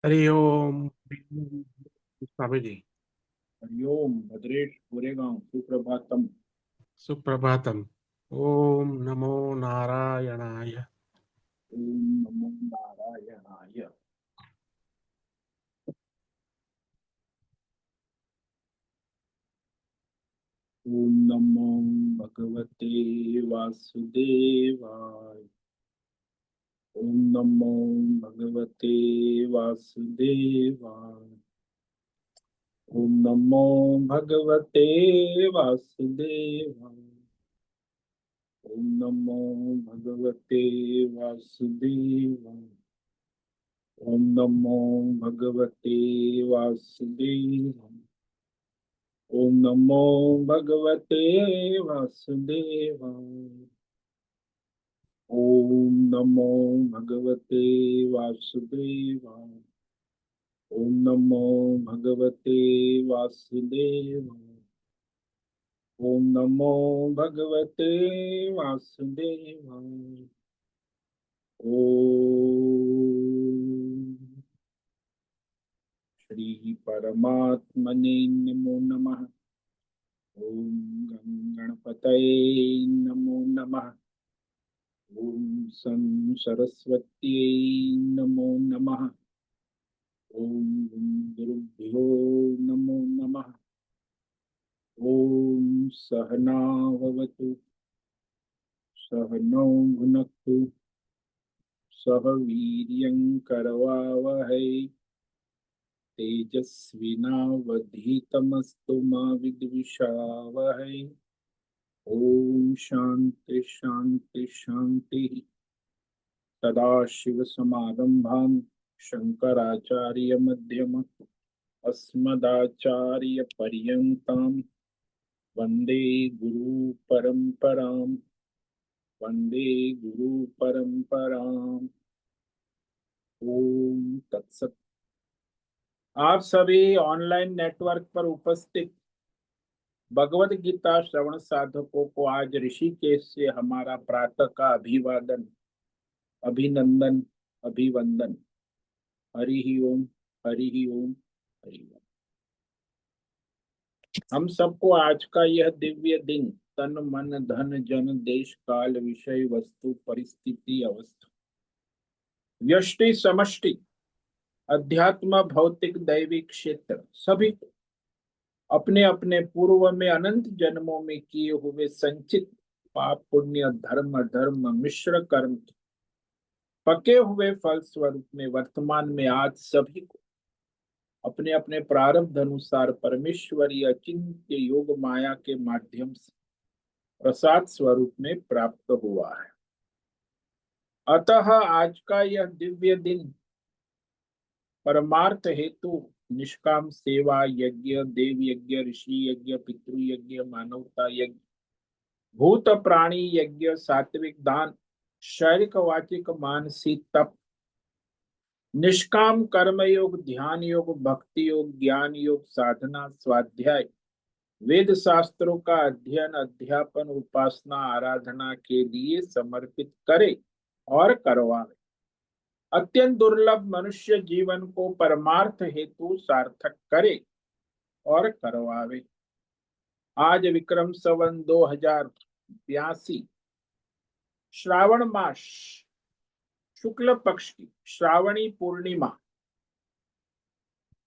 हरि ओम। स्वामी जी। हरिओम भद्रेश गोरेगांव सुप्रभातम। सुप्रभातम। ओम नमो नारायणाय। ओम नमो नारायणाय। ओम नमो भगवते वासुदेवाय। ओम नमो भगवते वासुदेवाय। ओम नमो भगवते वासुदेवाय। ओम नमो भगवते वासुदेवाय। ओम नमो भगवते वासुदेवाय। ओम नमो भगवते वासुदेवाय। ओम नमो भगवते वासुदेवाय। ओम नमो भगवते वासुदेवाय। ओम नमो भगवते वासुदेवाय। ओम श्री परमात्मने नमो नमः। ओम गणपतये नमो नमः। ओम सं सरस्वत्यै नमो नमः। ओम गुरुभ्यो नमो नमः। ओम सहना भवतु सहनौ भुनक्तु सह वीर्यं करवावहै तेजस्विनावधीतमस्तु मा विद्विषावहै। ओम शांति शांति शांति। सदाशिवसमारम्भां शङ्कराचार्यमध्यमम् अस्मदाचार्यपर्यन्तां वन्दे गुरुपरम्पराम्। वन्दे गुरुपरम्पराम्। ओम तत्सत। आप सभी ऑनलाइन नेटवर्क पर उपस्थित भगवत गीता श्रवण साधकों को आज ऋषिकेश से हमारा प्रातः का अभिवादन, अभिनंदन, अभिवंदन। हरि ही ओम। हरि ही ओम। हरि ओम। हम सबको आज का यह दिव्य दिन तन मन धन जन देश काल विषय वस्तु परिस्थिति अवस्था व्यष्टि समष्टि अध्यात्म भौतिक दैविक क्षेत्र सभी को अपने अपने पूर्व में अनंत जन्मों में किए हुए संचित पाप पुण्य धर्म धर्म मिश्र कर्म के पके हुए फल स्वरूप में वर्तमान में आज सभी को अपने अपने प्रारब्ध अनुसार परमेश्वरीय अचिंत्य योग माया के माध्यम से प्रसाद स्वरूप में प्राप्त हुआ है। अतः आज का यह दिव्य दिन परमार्थ हेतु निष्काम सेवा यज्ञ देव यज्ञ ऋषि यज्ञ पितृ यज्ञ मानवता यज्ञ भूत प्राणी यज्ञ सात्विक दान शारीरिक वाचिक मानसिक तप निष्काम कर्म योग ध्यान योग भक्ति योग ज्ञान योग साधना स्वाध्याय वेद शास्त्रों का अध्ययन अध्यापन उपासना आराधना के लिए समर्पित करे और करवावे। अत्यंत दुर्लभ मनुष्य जीवन को परमार्थ हेतु सार्थक करे और करवावे। आज विक्रम संवत 2082 श्रावण मास शुक्ल पक्ष की श्रावणी पूर्णिमा,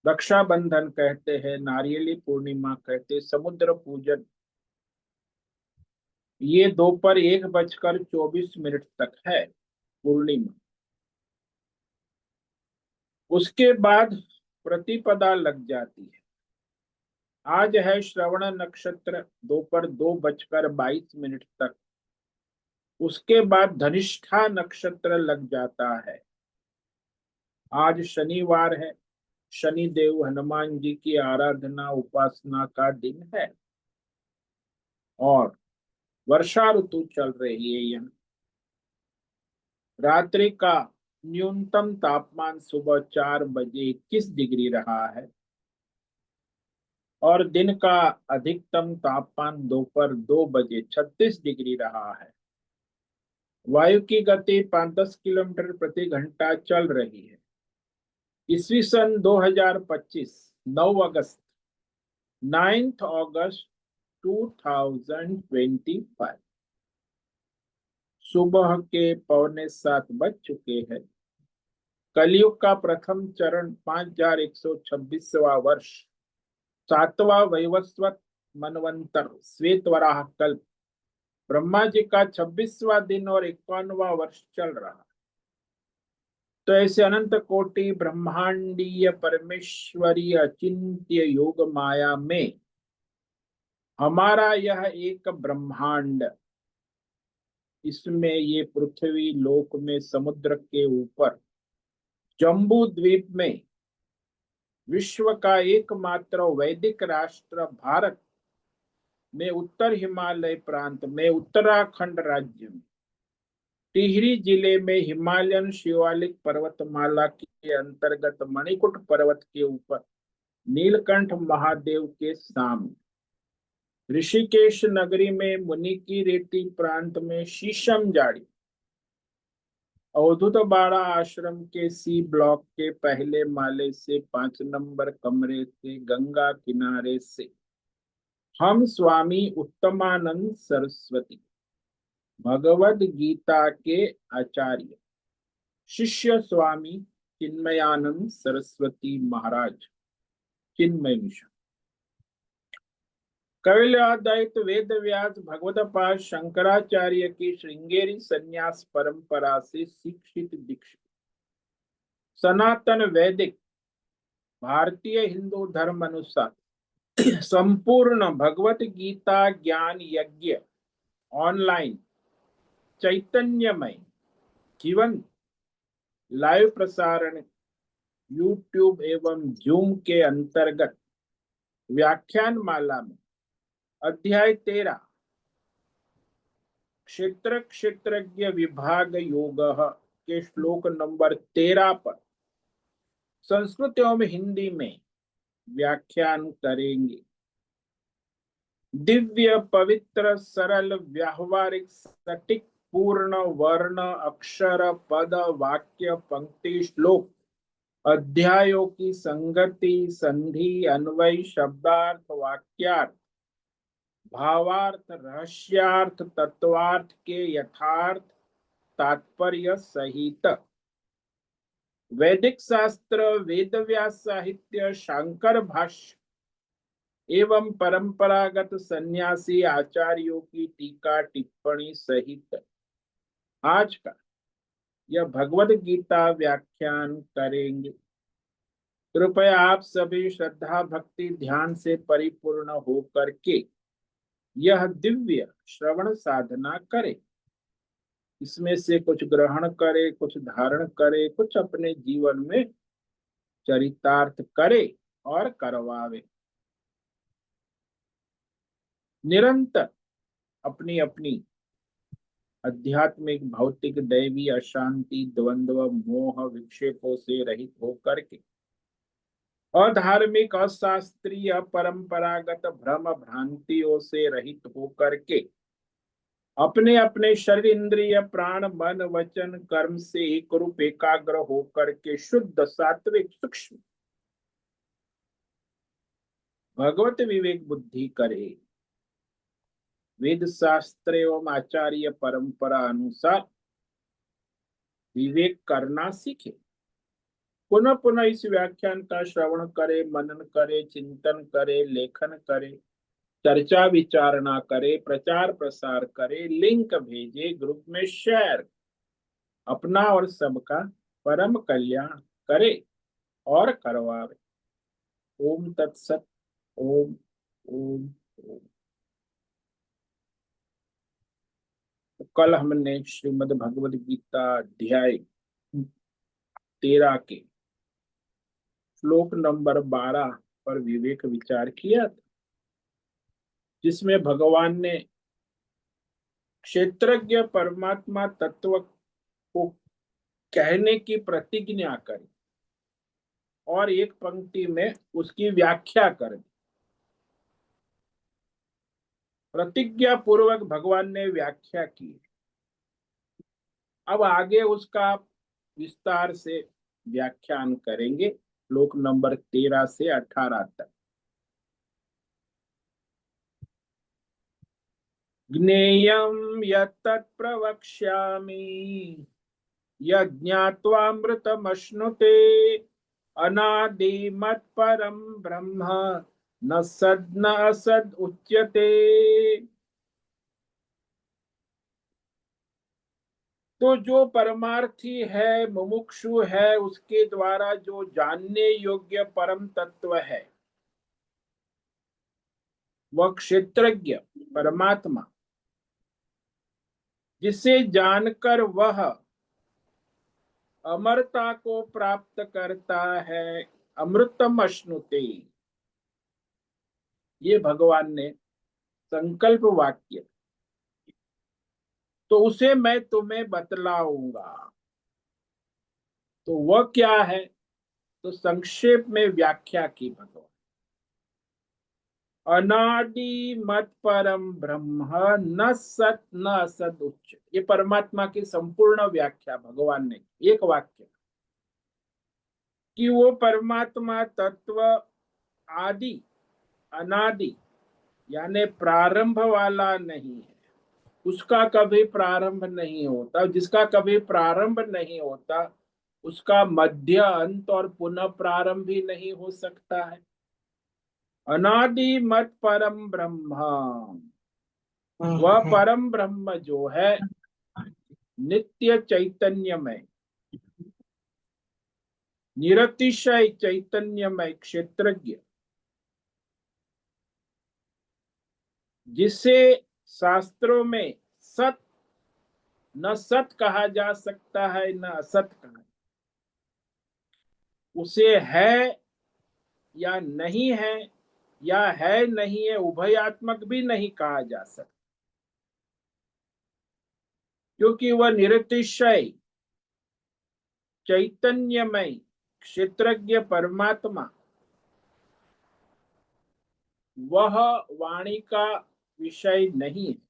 रक्षाबंधन कहते हैं, नारियली पूर्णिमा कहते, समुद्र पूजन, ये दोपहर 1:24 तक है पूर्णिमा। उसके बाद प्रतिपदा लग जाती है। आज है श्रवण नक्षत्र दोपहर 2:22 तक। उसके बाद धनिष्ठा नक्षत्र लग जाता है। आज शनिवार है। शनि देव हनुमान जी की आराधना उपासना का दिन है और वर्षा ऋतु चल रही है। यहाँ रात्रि का न्यूनतम तापमान सुबह 4 बजे 21 डिग्री रहा है और दिन का अधिकतम तापमान दोपहर 2 बजे 36 डिग्री रहा है। वायु की गति 5-10 किलोमीटर प्रति घंटा चल रही है। ईस्वी सन 2025, 9 अगस्त, 9 अगस्त 2025, सुबह के 6:45 बज चुके हैं। कलयुग का प्रथम चरण 5126वां वर्ष, 7वां वैवस्वत मनवंतर, श्वेत वराह कल्प, ब्रह्मा जी का 26वां दिन और 51वां वर्ष चल रहा है। तो ऐसे अनंत कोटि ब्रह्मांडीय परमेश्वरीय अचिंत्य योग माया में हमारा यह एक ब्रह्मांड, इसमें ये पृथ्वी लोक में समुद्र के ऊपर जम्बू द्वीप में विश्व का एकमात्र वैदिक राष्ट्र भारत में उत्तर हिमालय प्रांत में उत्तराखंड राज्य में टिहरी जिले में हिमालयन शिवालिक पर्वतमाला के अंतर्गत मणिकुट पर्वत के ऊपर नीलकंठ महादेव के सामने ऋषिकेश नगरी में मुनि की रेती प्रांत में शीशम जाड़ी अवधूत बाड़ा आश्रम के सी ब्लॉक के पहले माले से 5 नंबर कमरे से गंगा किनारे से हम स्वामी उत्तमानंद सरस्वती भगवद गीता के आचार्य शिष्य स्वामी चिन्मयानंद सरस्वती महाराज, चिन्मय मिशन, कैवल्याद्वैत वेद व्यास भगवतपाद शंकराचार्य की श्रृंगेरी संन्यास परंपरा से शिक्षित दीक्षित सनातन वैदिक भारतीय हिंदू धर्म अनुसार संपूर्ण भगवत गीता ज्ञान यज्ञ ऑनलाइन चैतन्यमय जीवन लाइव प्रसारण यूट्यूब एवं जूम के अंतर्गत व्याख्यान माला में अध्याय 13 क्षेत्र क्षेत्रज्ञ विभाग योग के श्लोक नंबर 13 पर संस्कृत एवं हिंदी में व्याख्यान करेंगे। दिव्य पवित्र सरल व्यावहारिक सटीक पूर्ण वर्ण अक्षर पद वाक्य पंक्ति श्लोक अध्यायों की संगति संधि अन्वय शब्दार्थ वाक्यार्थ भावार्थ रहस्यार्थ तत्वार्थ के यथार्थ तात्पर्य सहित वैदिक शास्त्र वेद व्यास साहित्य शांकर भाष्य एवं परंपरागत सन्यासी आचार्यों की टीका टिप्पणी सहित आज का यह भगवद गीता व्याख्यान करेंगे। कृपया आप सभी श्रद्धा भक्ति ध्यान से परिपूर्ण होकर के यह दिव्य श्रवण साधना करें। इसमें से कुछ ग्रहण करे, कुछ धारण करे, कुछ अपने जीवन में चरितार्थ करे और करवावे। निरंतर अपनी अपनी आध्यात्मिक भौतिक दैवी अशांति द्वंद्व मोह विक्षेपों से रहित होकर के अधार्मिक अशास्त्रीय परंपरागत भ्रम भ्रांतियों से रहित होकर के अपने अपने शरीर इंद्रिय प्राण मन वचन कर्म से एक रूप एकाग्र होकर के शुद्ध सात्विक सूक्ष्म भगवत विवेक बुद्धि करे। वेद शास्त्र एवं आचार्य परंपरा अनुसार विवेक करना सीखे। पुनः पुनः इस व्याख्यान का श्रवण करे, मनन करे, चिंतन करे, लेखन करे, चर्चा विचारणा करे, प्रचार प्रसार करे, लिंक भेजे, ग्रुप में शेयर, अपना और सबका परम कल्याण करे और करवावे। ओम तत्सत। ओम ओम ओम। तो कल हमने श्रीमद् भगवद गीता अध्याय 13 के श्लोक नंबर 12 पर विवेक विचार किया था, जिसमें भगवान ने क्षेत्रज्ञ परमात्मा तत्व को कहने की प्रतिज्ञा करी और एक पंक्ति में उसकी व्याख्या कर दी। प्रतिज्ञा पूर्वक भगवान ने व्याख्या की। अब आगे उसका विस्तार से व्याख्यान करेंगे श्लोक नंबर 13 से 18 तक। ज्ञेयं यत्तत् प्रवक्ष्यामि यज्ञात्वामृतमश्नुते अनादिमत्परं ब्रह्म न सद् न असद् उच्यते। तो जो परमार्थी है, मुमुक्षु है, उसके द्वारा जो जानने योग्य परम तत्व है वह क्षेत्रज्ञ परमात्मा, जिसे जानकर वह अमरता को प्राप्त करता है। अमृतम अश्नुते, ये भगवान ने संकल्प वाक्य, तो उसे मैं तुम्हें बतलाऊंगा। तो वह क्या है? तो संक्षेप में व्याख्या की भगवान। अनादि मत परम ब्रह्म न सत न असत उच्च, ये परमात्मा की संपूर्ण व्याख्या भगवान ने एक वाक्य, कि वो परमात्मा तत्व आदि अनादि यानी प्रारंभ वाला नहीं है, उसका कभी प्रारंभ नहीं होता। जिसका कभी प्रारंभ नहीं होता उसका मध्य अंत और पुनः प्रारंभ भी नहीं हो सकता है। अनादि मत परम ब्रह्म, वह परम ब्रह्म जो है नित्य चैतन्यमय, निरतिशय चैतन्यमय क्षेत्रज्ञ, जिसे शास्त्रों में सत न सत कहा जा सकता है न असत कहा, उसे है या नहीं है, या है नहीं है उभयात्मक भी नहीं कहा जा सकता, क्योंकि वह निरतिशय चैतन्यमय क्षेत्रज्ञ परमात्मा वह वाणी का विषय नहीं है।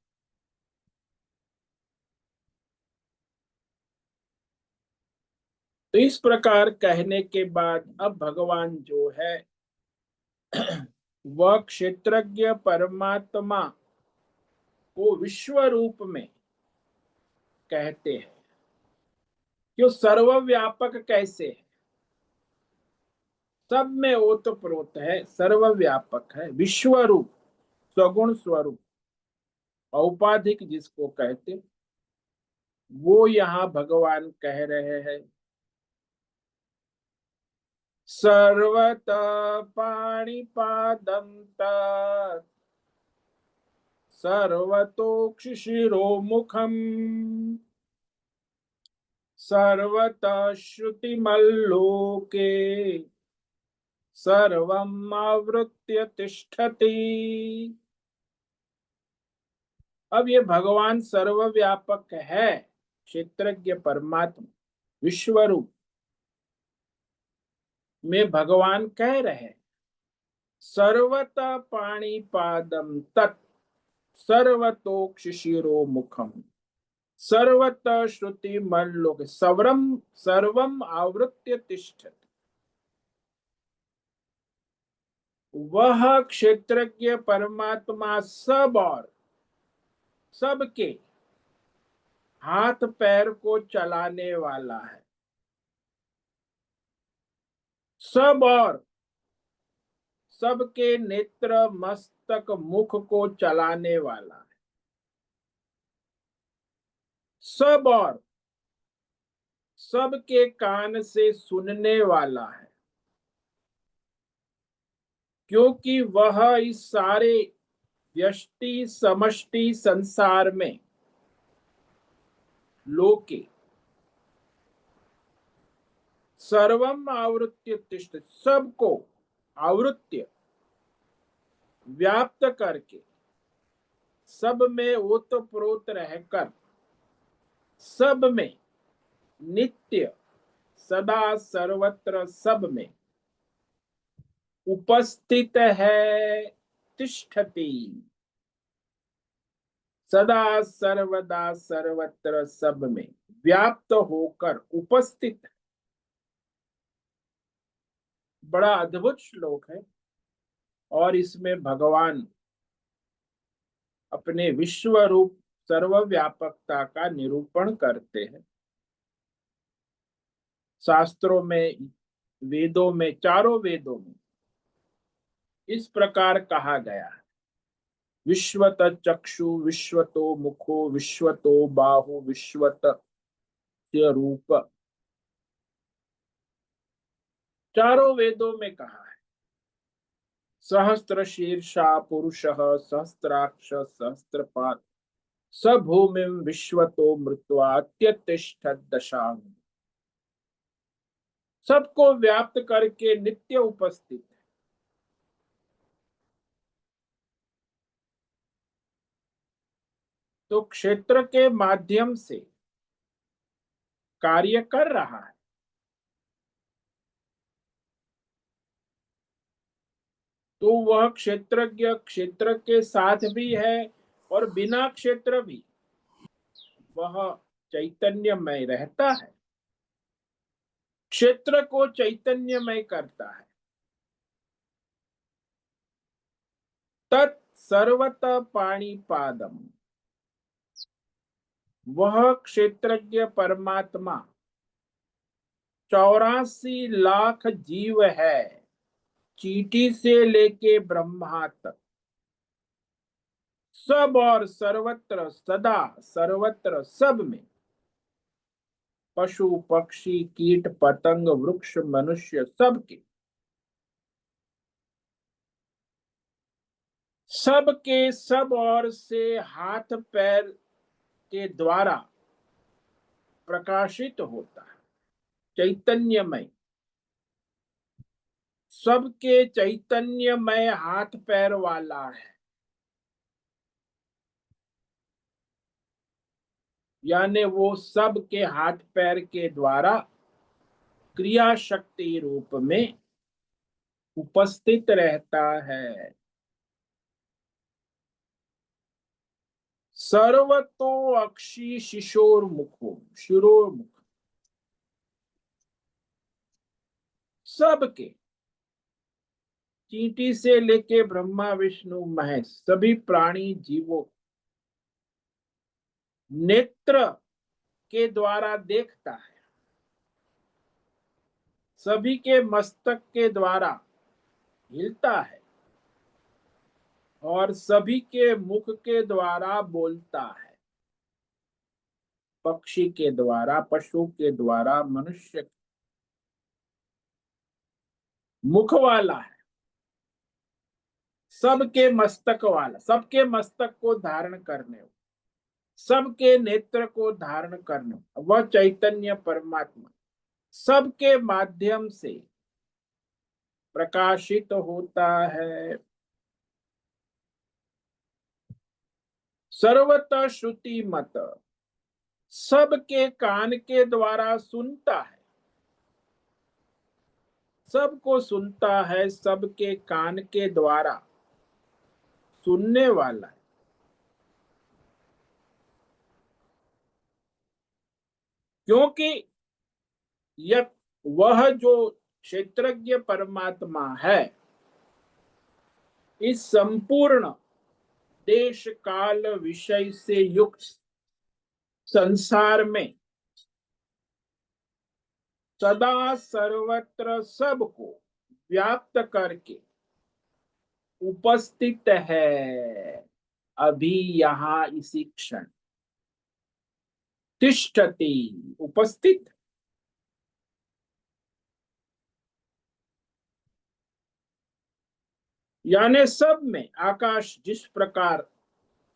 तो इस प्रकार कहने के बाद अब भगवान जो है वह क्षेत्रज्ञ परमात्मा को विश्व रूप में कहते हैं। क्यों? सर्वव्यापक कैसे है? सब में ओतप्रोत है, सर्वव्यापक है, विश्व रूप, सगुण स्वरूप, औपाधिक जिसको कहते, वो यहाँ भगवान कह रहे हैं। सर्वत पाणिपादं तत् सर्वतोक्षिशिरोमुखम् सर्वतः श्रुतिमल्लोके सर्वम् आवृत्य तिष्ठति। अब ये भगवान सर्वव्यापक है, क्षेत्रज्ञ परमात्मा विश्वरूप में भगवान कह रहे हैं सर्वत पाणिपादं तत् सर्वतोक्षिशिरो मुखम सर्वत श्रुति मल्लोक सर्वम आवृत्य तिष्ठति। वह क्षेत्रज्ञ परमात्मा सब और सबके हाथ पैर को चलाने वाला है, सब और सबके नेत्र मस्तक मुख को चलाने वाला है, सब और सबके कान से सुनने वाला है, क्योंकि वह इस सारे व्यष्टि समष्टि संसार में लोके सर्वम आवृत्य तिष्ठ, सबको आवृत्य व्याप्त करके सब में ओतप्रोत रहकर सब में नित्य सदा सर्वत्र सब में उपस्थित है। तिष्ठति, सदा सर्वदा सर्वत्र सब में व्याप्त होकर उपस्थित है। बड़ा अद्भुत श्लोक है और इसमें भगवान अपने विश्व रूप सर्वव्यापकता का निरूपण करते हैं। शास्त्रों में, वेदों में, चारों वेदों में इस प्रकार कहा गया है। विश्वत चक्षु विश्वतो मुखो विश्वतो बाहु विश्वत रूप, चारों वेदों में कहा है। सहस्त्र शीर्षा पुरुषः सहस्त्राक्ष सहस्त्रपाद स भूमिं विश्वतो मृत्वा अत्यतिष्ठत् दशांग, सबको व्याप्त करके नित्य उपस्थित है। तो क्षेत्र के माध्यम से कार्य कर रहा है। तो वह क्षेत्रज्ञ क्षेत्र के साथ भी है और बिना क्षेत्र भी वह चैतन्यमय रहता है, क्षेत्र को चैतन्यमय करता है। तत् सर्वत पाणिपादम, वह क्षेत्रज्ञ परमात्मा 84 लाख जीव है, चींटी से लेके ब्रह्मा तक, सब और सर्वत्र सदा सर्वत्र सब में, पशु पक्षी कीट पतंग वृक्ष मनुष्य सबके, सबके सब और से हाथ पैर के द्वारा प्रकाशित होता है, चैतन्यमय, सबके चैतन्यमय हाथ पैर वाला है। यानी वो सब के हाथ पैर के द्वारा क्रिया शक्ति रूप में उपस्थित रहता है। सर्वतो अक्षी शिशोर मुखो, शिरोमुख, सबके, चींटी से लेके ब्रह्मा विष्णु महेश सभी प्राणी जीवों नेत्र के द्वारा देखता है, सभी के मस्तक के द्वारा हिलता है और सभी के मुख के द्वारा बोलता है। पक्षी के द्वारा, पशु के द्वारा, मनुष्य मुख वाला है, सबके मस्तक वाला, सबके मस्तक को धारण करने, सबके नेत्र को धारण करने, वह चैतन्य परमात्मा सबके माध्यम से प्रकाशित होता है। सर्वतः श्रुति मत, सबके कान के द्वारा सुनता है, सबको सुनता है, सबके कान के द्वारा सुनने वाला है। क्योंकि यह वह जो क्षेत्रज्ञ परमात्मा है, इस संपूर्ण देश काल विषय से युक्त संसार में सदा सर्वत्र सबको व्याप्त करके उपस्थित है। अभी यहाँ इसी क्षण तिष्ठति, उपस्थित। यानी सब में, आकाश जिस प्रकार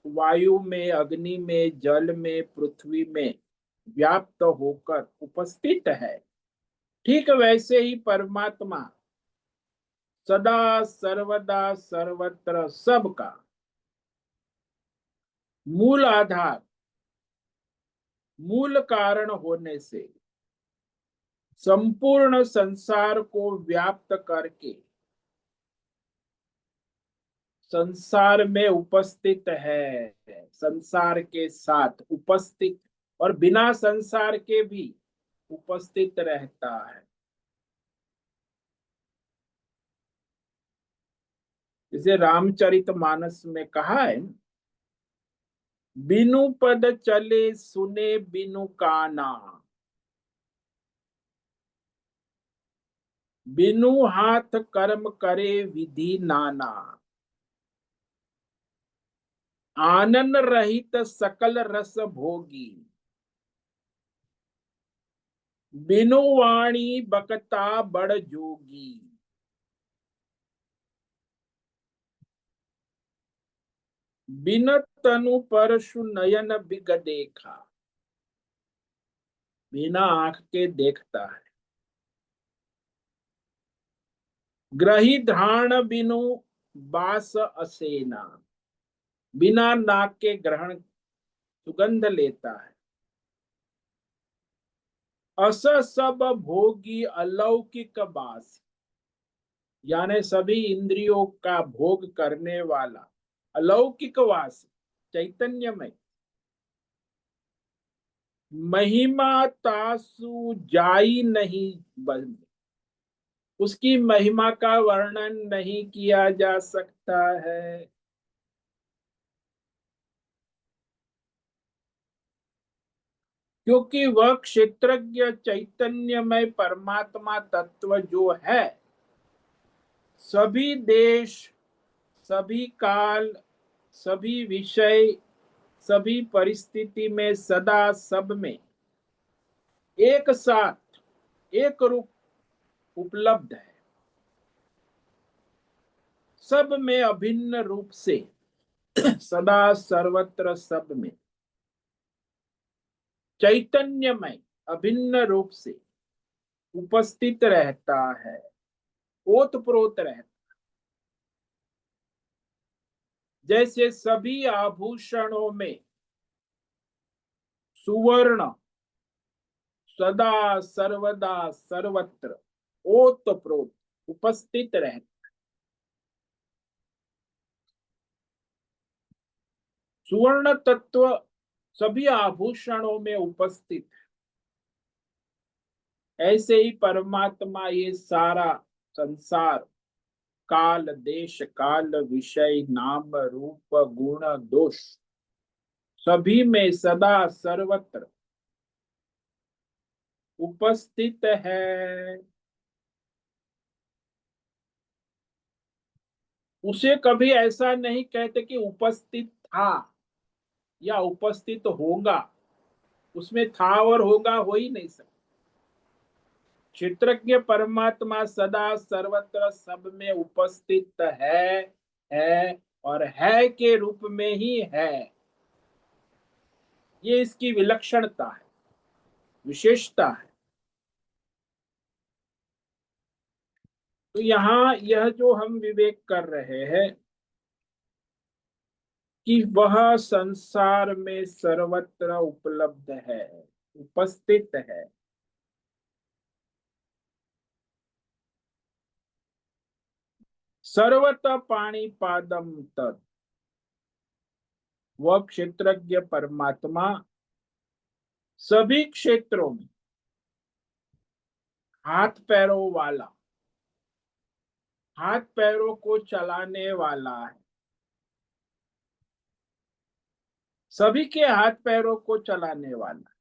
वायु में, अग्नि में, जल में, पृथ्वी में व्याप्त होकर उपस्थित है, ठीक वैसे ही परमात्मा सदा सर्वदा सर्वत्र सबका मूल आधार, मूल कारण होने से संपूर्ण संसार को व्याप्त करके संसार में उपस्थित है, संसार के साथ उपस्थित और बिना संसार के भी उपस्थित रहता है। इसे रामचरितमानस में कहा है, बिनु पद चले सुने बिनु काना, बिनु हाथ कर्म करे विधि नाना, आनन रहित सकल रस भोगी, बिनु वाणी बकता बड़ जोगी। बिन तनु परशु नयन बिग देखा, बिना आंख के देखता है। ग्रही ध्रान बिनु बास असेना, बिना नाक के ग्रहण सुगंध लेता है। अस सब भोगी अलौकिक बास, यानी सभी इंद्रियों का भोग करने वाला अलौकिक वास चैतन्यमय, महिमा तासु जाई नहीं बन, उसकी महिमा का वर्णन नहीं किया जा सकता है। क्योंकि वह क्षेत्रज्ञ चैतन्यमय परमात्मा तत्व जो है, सभी देश, सभी काल, सभी विषय, सभी परिस्थिति में सदा सब में एक साथ एक रूप उपलब्ध है, सब में अभिन्न रूप से सदा सर्वत्र सब में चैतन्यमय अभिन्न रूप से उपस्थित रहता है, ओतप्रोत रहता है। जैसे सभी आभूषणों में सुवर्ण सदा सर्वदा सर्वत्र ओतप्रोत उपस्थित रहता, सुवर्ण तत्व सभी आभूषणों में उपस्थित है, ऐसे ही परमात्मा ये सारा संसार, काल देश काल विषय नाम रूप गुण दोष सभी में सदा सर्वत्र उपस्थित है। उसे कभी ऐसा नहीं कहते कि उपस्थित था या उपस्थित होगा, उसमें था और होगा हो ही नहीं सकता। क्षेत्रज्ञ परमात्मा सदा सर्वत्र सब में उपस्थित है और है के रूप में ही है। ये इसकी विलक्षणता है, विशेषता है। तो यहाँ यह जो हम विवेक कर रहे हैं कि वह संसार में सर्वत्र उपलब्ध है, उपस्थित है। सर्वत पाणी पादम तत्, वह क्षेत्रज्ञ परमात्मा सभी क्षेत्रों में हाथ पैरों वाला, हाथ पैरों को चलाने वाला है, सभी के हाथ पैरों को चलाने वाला,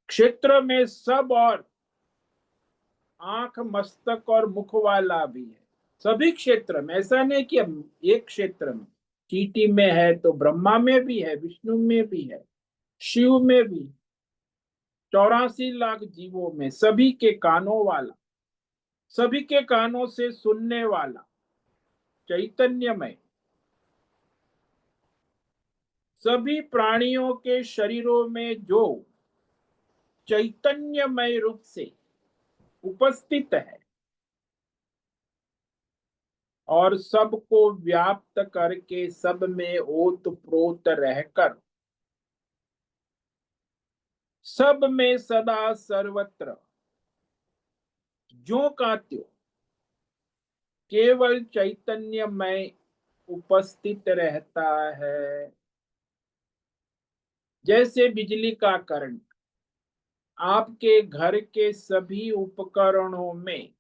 क्षेत्र में सब और आंख मस्तक और मुख वाला भी है। सभी क्षेत्र में, ऐसा नहीं कि एक क्षेत्र में, चींटी में है तो ब्रह्मा में भी है, विष्णु में भी है, शिव में भी, 84 लाख जीवों में, सभी के कानों वाला, सभी के कानों से सुनने वाला चैतन्यमय, सभी प्राणियों के शरीरों में जो चैतन्यमय रूप से उपस्थित है और सबको व्याप्त करके सब में ओतप्रोत रहकर सब में सदा सर्वत्र ज्यों का त्यों केवल चैतन्यमय उपस्थित रहता है। जैसे बिजली का करंट आपके घर के सभी उपकरणों में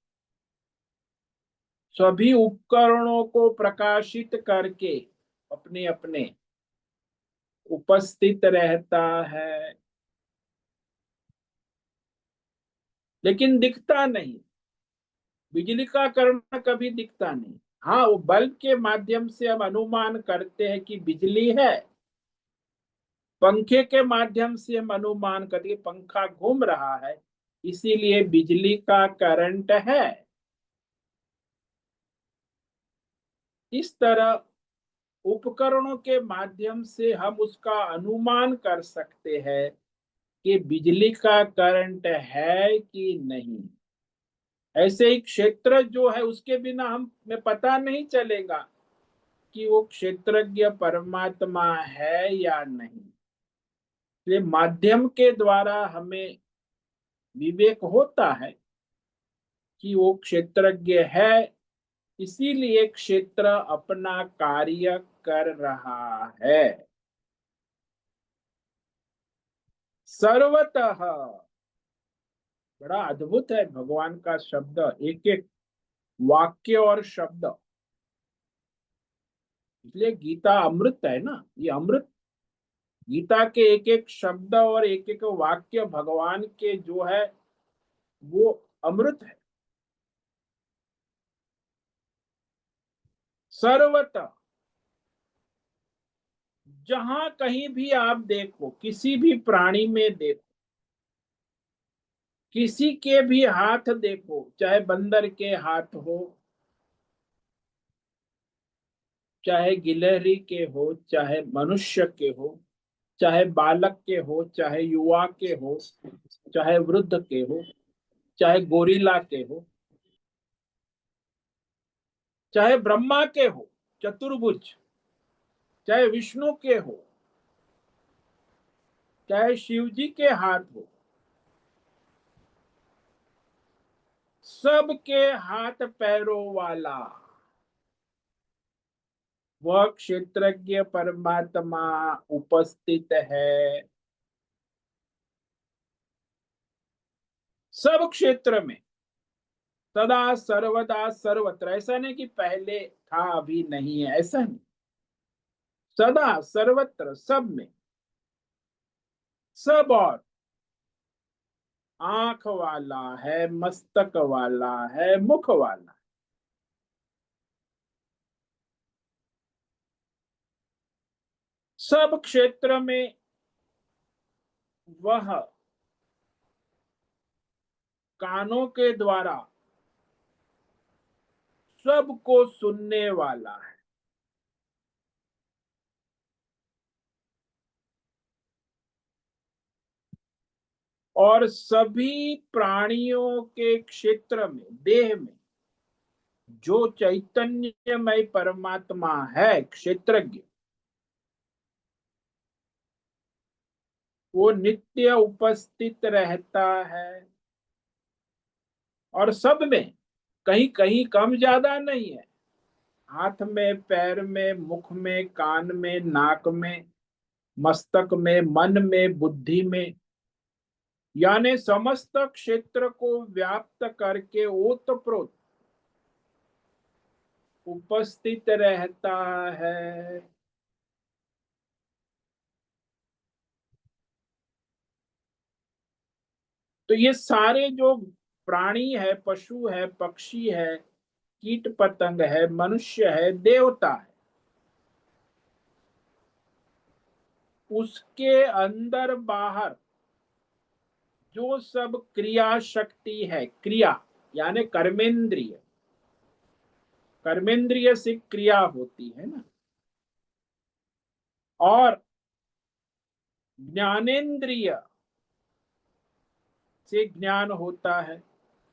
सभी उपकरणों को प्रकाशित करके अपने अपने उपस्थित रहता है, लेकिन दिखता नहीं। बिजली का कर्ण कभी दिखता नहीं। हाँ, वो बल्ब के माध्यम से हम अनुमान करते हैं कि बिजली है। पंखे के माध्यम से हम अनुमान करते हैं पंखा घूम रहा है, इसीलिए बिजली का करंट है। इस तरह उपकरणों के माध्यम से हम उसका अनुमान कर सकते हैं कि बिजली का करंट है कि नहीं। ऐसे ही क्षेत्र जो है उसके बिना हमें पता नहीं चलेगा कि वो क्षेत्रज्ञ परमात्मा है या नहीं। इसलिए माध्यम के द्वारा हमें विवेक होता है कि वो क्षेत्रज्ञ है, इसीलिए क्षेत्र अपना कार्य कर रहा है। सर्वतः, बड़ा अद्भुत है भगवान का शब्द, एक एक वाक्य और शब्द। इसलिए गीता अमृत है ना, ये अमृत। गीता के एक एक शब्द और एक एक वाक्य भगवान के जो है वो अमृत है। सर्वतः, जहां कहीं भी आप देखो, किसी भी प्राणी में देखो, किसी के भी हाथ देखो, चाहे बंदर के हाथ हो, चाहे गिलहरी के हो, चाहे मनुष्य के हो, चाहे बालक के हो, चाहे युवा के हो, चाहे वृद्ध के हो, चाहे गोरिल्ला के हो, चाहे ब्रह्मा के हो चतुर्भुज, चाहे विष्णु के हो, चाहे शिव जी के हाथ हो, सबके हाथ पैरों वाला वह क्षेत्रज्ञ परमात्मा उपस्थित है। सब क्षेत्र में, सदा सर्वदा सर्वत्र। ऐसा नहीं कि पहले था अभी नहीं है, ऐसा नहीं। सदा सर्वत्र, सब में, सब। और आंख वाला है, मस्तक वाला है, मुख वाला। सब क्षेत्र में वह कानों के द्वारा सबको सुनने वाला है। और सभी प्राणियों के क्षेत्र में, देह में जो चैतन्यमय परमात्मा है क्षेत्रज्ञ, वो नित्य उपस्थित रहता है। और सब में, कहीं कहीं कम ज्यादा नहीं है। हाथ में, पैर में, मुख में, कान में, नाक में, मस्तक में, मन में, बुद्धि में, यानी समस्त क्षेत्र को व्याप्त करके ओतप्रोत उपस्थित रहता है। तो ये सारे जो प्राणी है, पशु है, पक्षी है, कीट पतंग है, मनुष्य है, देवता है, उसके अंदर बाहर जो सब क्रिया शक्ति है, क्रिया यानी कर्मेंद्रिय, कर्मेंद्रिय से क्रिया होती है ना, और ज्ञानेन्द्रिय से ज्ञान होता है,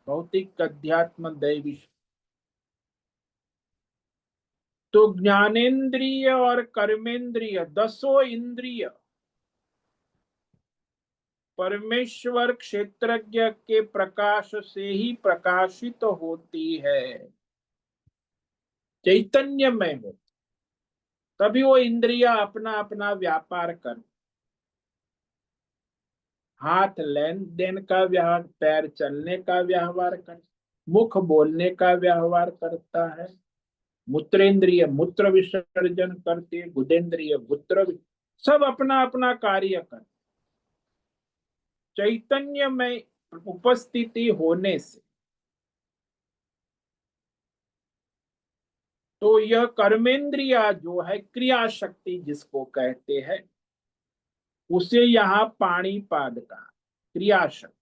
भौतिक, अध्यात्म, दैवी। तो ज्ञानेन्द्रिय और कर्मेंद्रिय, दसों इंद्रिय परमेश्वर क्षेत्रज्ञ के प्रकाश से ही प्रकाशित होती है, चैतन्यमय हो। तभी वो इंद्रिया अपना अपना व्यापार कर, हाथ लेन देन का व्यवहार, पैर चलने का व्यवहार कर, मुख बोलने का व्यवहार करता है, मूत्रेंद्रिय मूत्र विसर्जन करती है, गुदेंद्रिय सब अपना अपना कार्य करते। चैतन्य में उपस्थिति होने से तो यह कर्मेंद्रिया जो है, क्रिया शक्ति जिसको कहते हैं, उसे यहाँ पाणीपाद का क्रिया शक्ति।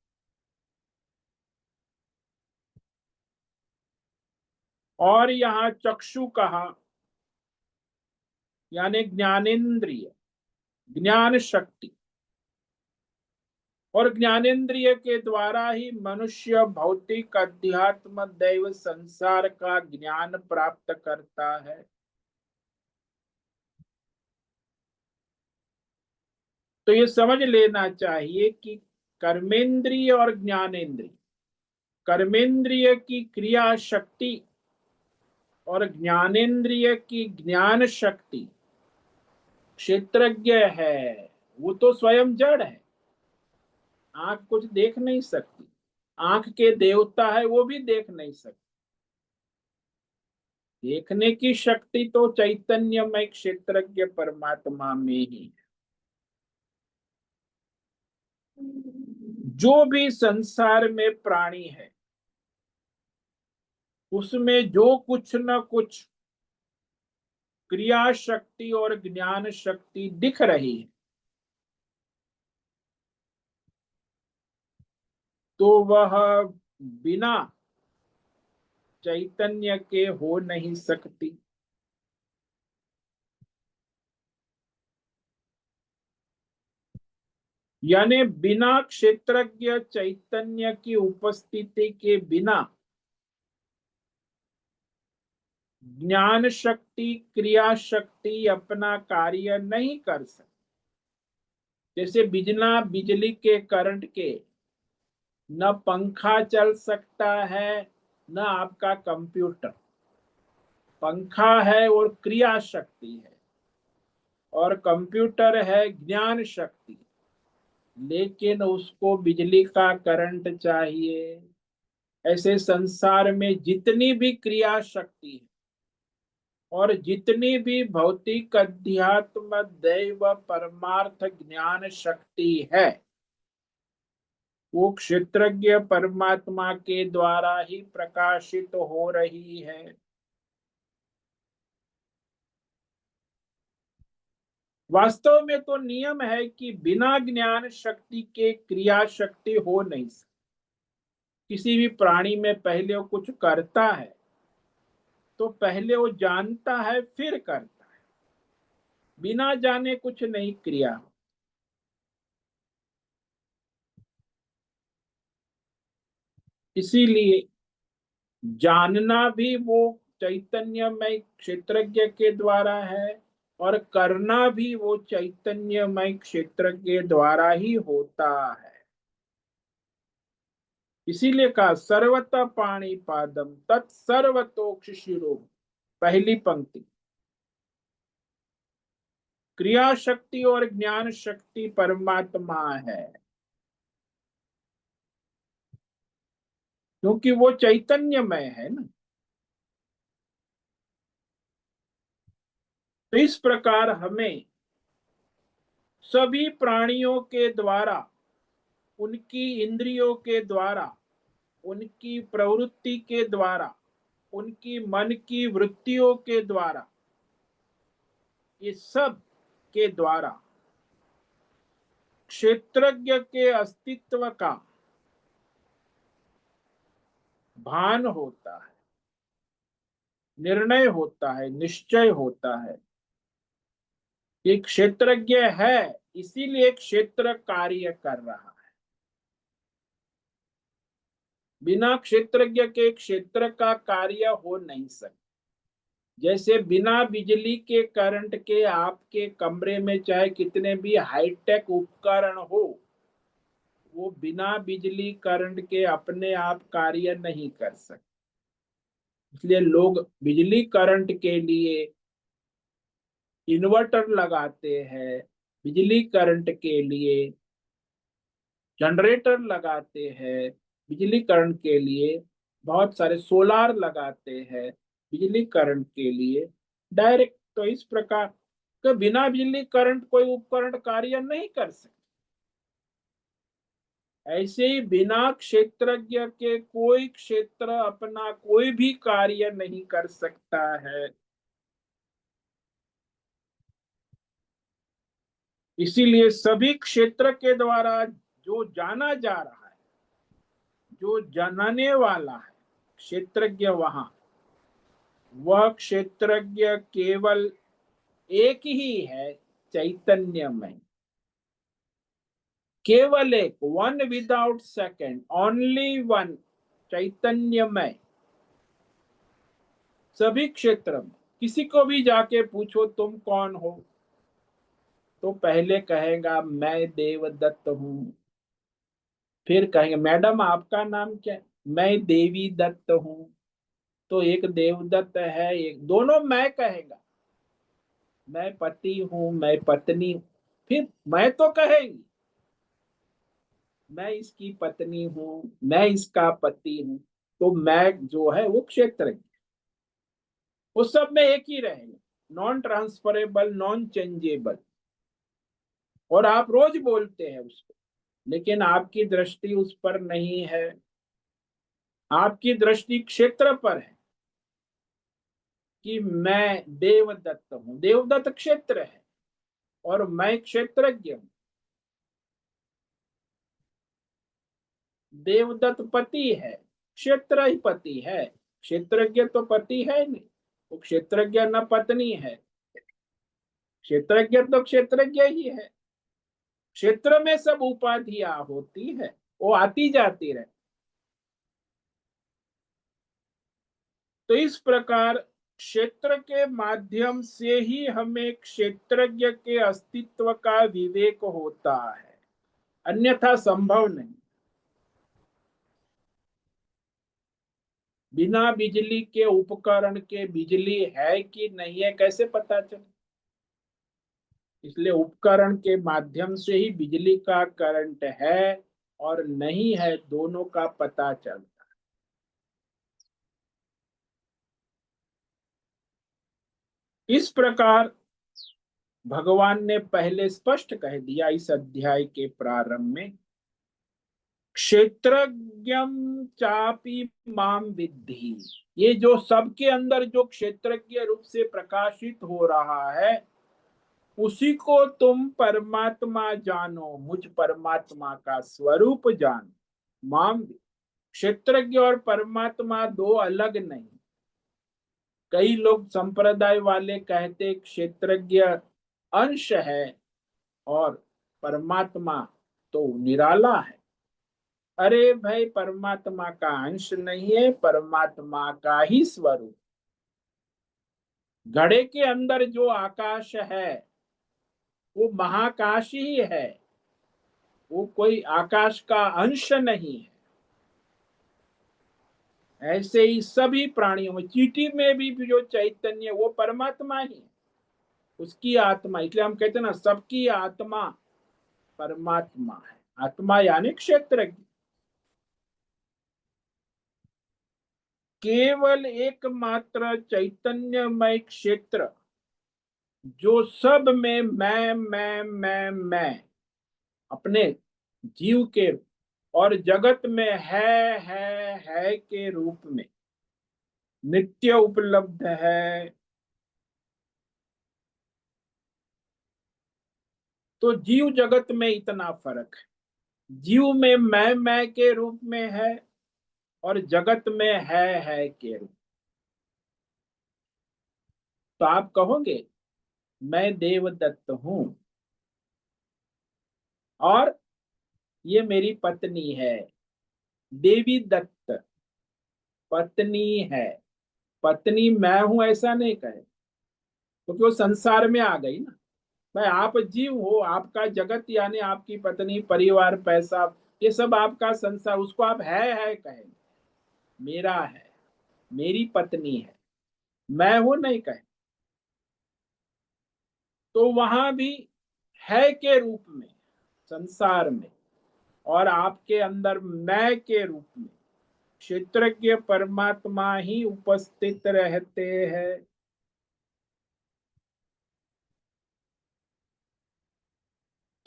और यहाँ चक्षु कहा, यानी ज्ञानेन्द्रिय, ज्ञान शक्ति। और ज्ञानेन्द्रिय के द्वारा ही मनुष्य भौतिक अध्यात्म दैव संसार का ज्ञान प्राप्त करता है। तो ये समझ लेना चाहिए कि कर्मेंद्रिय और ज्ञानेन्द्रिय, कर्मेंद्रिय की क्रिया शक्ति और ज्ञानेन्द्रिय की ज्ञान शक्ति क्षेत्रज्ञ है। वो तो स्वयं जड़ है, आंख कुछ देख नहीं सकती, आंख के देवता है वो भी देख नहीं सकते। देखने की शक्ति तो चैतन्यमय क्षेत्रज्ञ परमात्मा में ही है। जो भी संसार में प्राणी है उसमें जो कुछ न कुछ क्रिया शक्ति और ज्ञान शक्ति दिख रही है, तो वह बिना चैतन्य के हो नहीं सकती। यानी बिना क्षेत्रज्ञ चैतन्य की उपस्थिति के बिना ज्ञान शक्ति क्रिया शक्ति अपना कार्य नहीं कर सकती। जैसे बिना बिजली के करंट के न पंखा चल सकता है न आपका कंप्यूटर। पंखा है और क्रिया शक्ति है, और कंप्यूटर है ज्ञान शक्ति, लेकिन उसको बिजली का करंट चाहिए। ऐसे संसार में जितनी भी क्रिया शक्ति है और जितनी भी भौतिक अध्यात्म दैव परमार्थ ज्ञान शक्ति है, वो क्षेत्रज्ञ परमात्मा के द्वारा ही प्रकाशित हो रही है। वास्तव में तो नियम है कि बिना ज्ञान शक्ति के क्रिया शक्ति हो नहीं सकती। किसी भी प्राणी में पहले वो कुछ करता है तो पहले वो जानता है फिर करता है, बिना जाने कुछ नहीं क्रिया। इसीलिए जानना भी वो चैतन्यमय क्षेत्रज्ञ के द्वारा है और करना भी वो चैतन्यमय क्षेत्रज्ञ द्वारा ही होता है। इसीलिए कहा सर्वत पाणी पादम तत्सर्वतोक्ष शिरो, पहली पंक्ति। क्रिया शक्ति और ज्ञान शक्ति परमात्मा है, क्योंकि वो चैतन्यमय है ना। तो इस प्रकार हमें सभी प्राणियों के द्वारा, उनकी इंद्रियों के द्वारा, उनकी प्रवृत्ति के द्वारा, उनकी मन की वृत्तियों के द्वारा, ये सब के द्वारा क्षेत्रज्ञ के अस्तित्व का भान होता है, निर्णय होता है, निश्चय होता है कि क्षेत्रज्ञ है, इसीलिए क्षेत्र कार्य कर रहा है। बिना क्षेत्रज्ञ के क्षेत्र का कार्य हो नहीं सकता। जैसे बिना बिजली के करंट के आपके कमरे में चाहे कितने भी हाईटेक उपकरण हो, वो बिना बिजली करंट के अपने आप कार्य नहीं कर सकते। इसलिए लोग बिजली करंट के लिए इन्वर्टर लगाते हैं, बिजली करंट के लिए जनरेटर लगाते हैं, बिजली करंट के लिए बहुत सारे सोलार लगाते हैं बिजली करंट के लिए डायरेक्ट। तो इस प्रकार के बिना बिजली करंट कोई उपकरण कार्य नहीं कर सकते। ऐसे ही बिना क्षेत्रज्ञ के कोई क्षेत्र अपना कोई भी कार्य नहीं कर सकता है। इसीलिए सभी क्षेत्र के द्वारा जो जाना जा रहा है, जो जानने वाला है क्षेत्रज्ञ, वहां वह क्षेत्रज्ञ केवल एक ही है, चैतन्यमय। केवल एक, one without second, only one, चैतन्यमय। सभी क्षेत्र में किसी को भी जाके पूछो तुम कौन हो, तो पहले कहेगा मैं देवदत्त हूं। फिर कहेंगे मैडम आपका नाम क्या है, मैं देवी दत्त हूं। तो एक देवदत्त है, एक, दोनों मैं कहेगा। मैं पति हूं, मैं पत्नी हूं। फिर मैं तो कहेंगी मैं इसकी पत्नी हूं, मैं इसका पति हूं। तो मैं जो है वो क्षेत्र, वो सब में एक ही रहेगा, नॉन ट्रांसफरेबल, नॉन चेंजेबल। और आप रोज बोलते हैं उसको, लेकिन आपकी दृष्टि उस पर नहीं है, आपकी दृष्टि क्षेत्र पर है कि मैं देवदत्त हूं। देवदत्त क्षेत्र है और मैं क्षेत्रज्ञ हूं। देवदत्त पति है, क्षेत्र ही पति है, क्षेत्रज्ञ तो पति है नहीं। वो क्षेत्रज्ञ न पत्नी है, क्षेत्रज्ञ तो क्षेत्रज्ञ ही है। क्षेत्र में सब उपाधियां होती है, वो आती जाती रहे। तो इस प्रकार क्षेत्र के माध्यम से ही हमें क्षेत्रज्ञ के अस्तित्व का विवेक होता है, अन्यथा संभव नहीं। बिना बिजली के उपकरण के बिजली है कि नहीं है कैसे पता चले? इसलिए उपकरण के माध्यम से ही बिजली का करंट है और नहीं है, दोनों का पता चलता। इस प्रकार भगवान ने पहले स्पष्ट कह दिया इस अध्याय के प्रारंभ में, क्षेत्रज्ञम चापि माम विद्धि। ये जो सबके अंदर जो क्षेत्रज्ञ रूप से प्रकाशित हो रहा है, उसी को तुम परमात्मा जानो, मुझ परमात्मा का स्वरूप जानो। माम, क्षेत्रज्ञ और परमात्मा दो अलग नहीं। कई लोग संप्रदाय वाले कहते क्षेत्रज्ञ अंश है और परमात्मा तो निराला है। अरे भाई, परमात्मा का अंश नहीं है, परमात्मा का ही स्वरूप। घड़े के अंदर जो आकाश है वो महाकाश ही है, वो कोई आकाश का अंश नहीं है। ऐसे ही सभी प्राणियों में, चींटी में भी जो चैतन्य वो परमात्मा ही है, उसकी आत्मा। इसलिए हम कहते हैं ना, सबकी आत्मा परमात्मा है। आत्मा यानी क्षेत्र, केवल एकमात्र चैतन्यमय क्षेत्र जो सब में मैं अपने जीव के और जगत में है के रूप में नित्य उपलब्ध है। तो जीव जगत में इतना फर्क है, जीव में मैं के रूप में है और जगत में है के रूप। तो आप कहोगे मैं देवदत्त हूं और ये मेरी पत्नी है। देवी दत्त पत्नी है, पत्नी मैं हूं ऐसा नहीं कहे, क्योंकि वो संसार में आ गई ना। भाई आप जीव हो, आपका जगत यानी आपकी पत्नी, परिवार, पैसा, ये सब आपका संसार, उसको आप है कहें। मेरा है, मेरी पत्नी है, मैं हूं नहीं कहे। तो वहां भी है के रूप में संसार में, और आपके अंदर मैं के रूप में क्षेत्रज्ञ परमात्मा ही उपस्थित रहते हैं।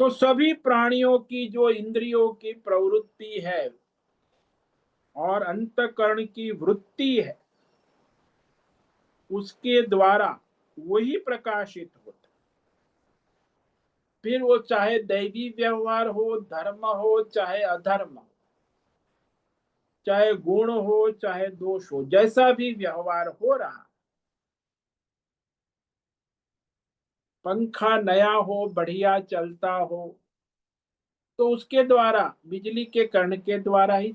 तो सभी प्राणियों की जो इंद्रियों की प्रवृत्ति है और अंतःकरण की वृत्ति है, उसके द्वारा वही प्रकाशित होता। फिर वो चाहे दैवी व्यवहार हो, धर्म हो चाहे अधर्म, चाहे गुण हो चाहे दोष हो, जैसा भी व्यवहार हो रहा, पंखा नया हो, बढ़िया चलता हो, तो उसके द्वारा, बिजली के कर्ण के द्वारा ही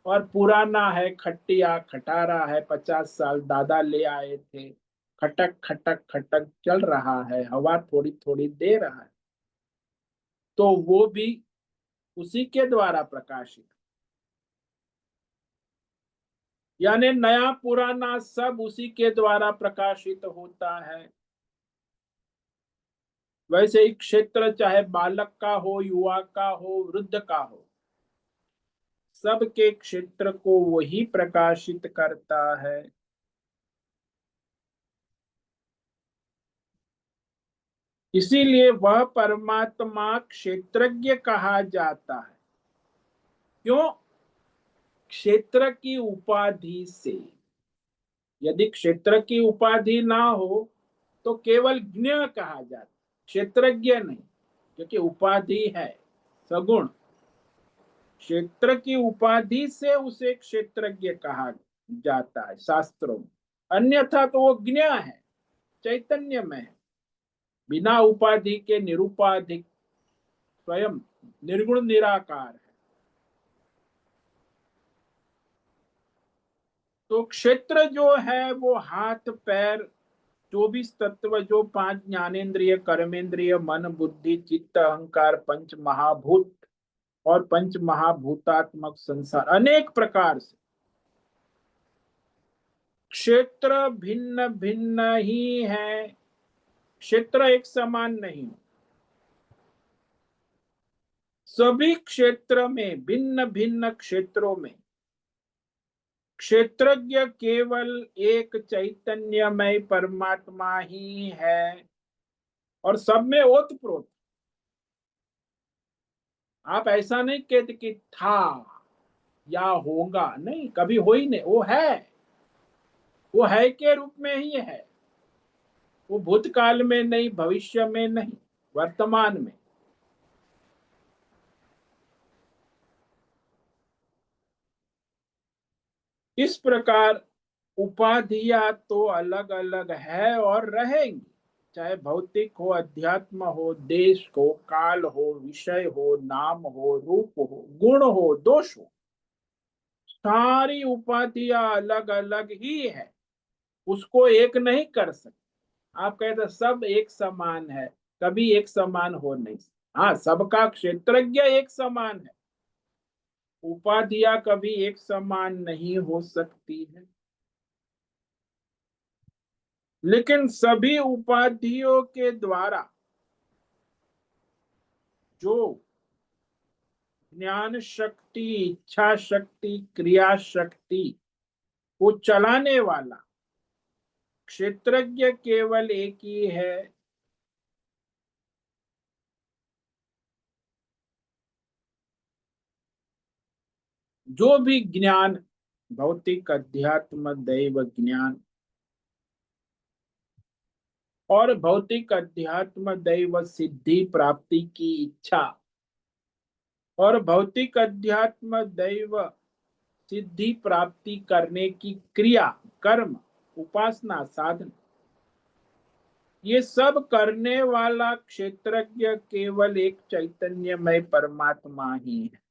और पुराना है, खटिया खटारा है, 50 साल दादा ले आए थे, खटक खटक खटक चल रहा है, हवा थोड़ी थोड़ी दे रहा है, तो वो भी उसी के द्वारा प्रकाशित। यानी नया पुराना सब उसी के द्वारा प्रकाशित होता है। वैसे ही क्षेत्र चाहे बालक का हो, युवा का हो, वृद्ध का हो, सबके क्षेत्र को वही प्रकाशित करता है। इसीलिए वह परमात्मा क्षेत्रज्ञ कहा जाता है। क्यों? क्षेत्र की उपाधि से। यदि क्षेत्र की उपाधि ना हो तो केवल ज्ञ कहा जाता, क्षेत्रज्ञ नहीं, क्योंकि उपाधि है सगुण। क्षेत्र की उपाधि से उसे क्षेत्रज्ञ कहा जाता है शास्त्रों में। अन्यथा तो वो ज्ञ है, चैतन्य में है, बिना उपाधि के निरुपाधिक, स्वयं निर्गुण निराकार है। तो क्षेत्र जो है वो हाथ पैर, 24 तत्व, जो 5 ज्ञानेन्द्रिय, कर्मेंद्रिय, मन बुद्धि चित्त अहंकार, पंच महाभूत और पंच महाभूतात्मक संसार, अनेक प्रकार से क्षेत्र भिन्न भिन्न ही है। क्षेत्र एक समान नहीं, सभी क्षेत्र में, भिन्न भिन्न क्षेत्रों में क्षेत्रज्ञ केवल एक चैतन्यमय परमात्मा ही है और सब में ओतप्रोत। आप ऐसा नहीं कहते कि था या होगा, नहीं, कभी हो ही नहीं, वो है, वो है के रूप में ही है। वो भूतकाल में नहीं, भविष्य में नहीं, वर्तमान में। इस प्रकार उपाधियां तो अलग अलग है और रहेंगी, चाहे भौतिक हो, अध्यात्म हो, देश हो, काल हो, विषय हो, नाम हो, रूप हो, गुण हो, दोष हो, सारी उपाधियां अलग अलग ही है, उसको एक नहीं कर सकते। आप कहते सब एक समान है, कभी एक समान हो नहीं। हाँ, सबका क्षेत्रज्ञ एक समान है, उपाधियां कभी एक समान नहीं हो सकती है। लेकिन सभी उपाधियों के द्वारा जो ज्ञान शक्ति, इच्छा शक्ति, क्रिया शक्ति को चलाने वाला क्षेत्रज्ञ केवल एक ही है। जो भी ज्ञान, भौतिक अध्यात्म दैव ज्ञान और भौतिक अध्यात्म दैव सिद्धि प्राप्ति की इच्छा और भौतिक अध्यात्म दैव सिद्धि प्राप्ति करने की क्रिया, कर्म, उपासना, साधन, ये सब करने वाला क्षेत्रज्ञ केवल एक चैतन्यमय परमात्मा ही है।